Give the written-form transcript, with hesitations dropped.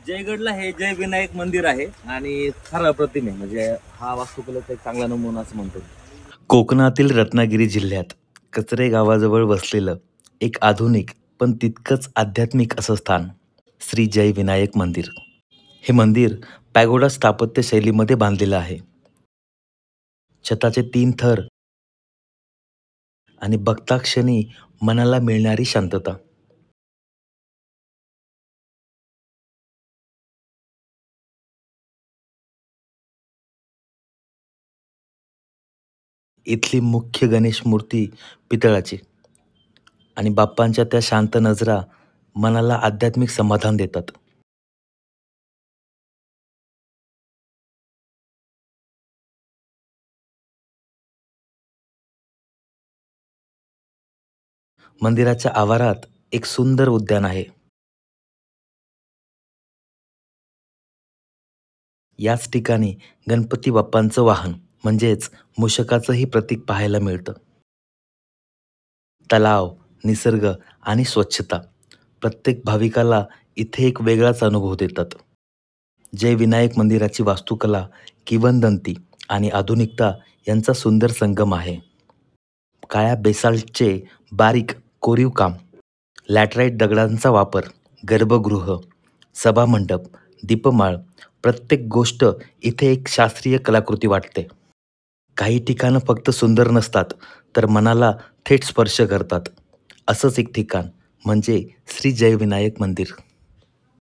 जयगडला हे जय विनायक मंदिर आहे आणि फार अप्रतिम आहे. म्हणजे हा वास्तुकलेचा एक चांगला नमुना असं म्हणतो. कोकणातील रत्नागिरी जिल्ह्यात कचरे गावाजवळ वसलेलं एक आधुनिक पण तितकंच आध्यात्मिक असं स्थान श्री जय विनायक मंदिर. हे मंदिर पॅगोडा स्थापत्य शैलीमध्ये बांधलेलं आहे. छताचे 3 थर आणि बघताक्षणी मनाला मिळणारी शांतता. इथली मुख्य गणेश मूर्ती पितळाची आणि बाप्पांच्या त्या शांत नजरा मनाला आध्यात्मिक समाधान देतात. मंदिराच्या आवारात एक सुंदर उद्यान आहे. याच ठिकाणी गणपती बाप्पांचं वाहन म्हणजेच मूषकाचंही प्रतीक पाहायला मिळतं. तलाव, निसर्ग आणि स्वच्छता प्रत्येक भाविकाला इथे एक वेगळाच अनुभव देतात. जय विनायक मंदिराची वास्तुकला किंवदंती आणि आधुनिकता यांचा सुंदर संगम आहे. काळ्या बेसाल्टचे बारीक कोरीव काम, लॅटराइट दगडांचा वापर, गर्भगृह, सभामंडप, दीपमाळ प्रत्येक गोष्ट इथे एक शास्त्रीय कलाकृती वाटते. काही ठिकाणं फक्त सुंदर नसतात, तर मनाला थेट स्पर्श करतात. असंच एक ठिकाण म्हणजे श्री जय विनायक मंदिर.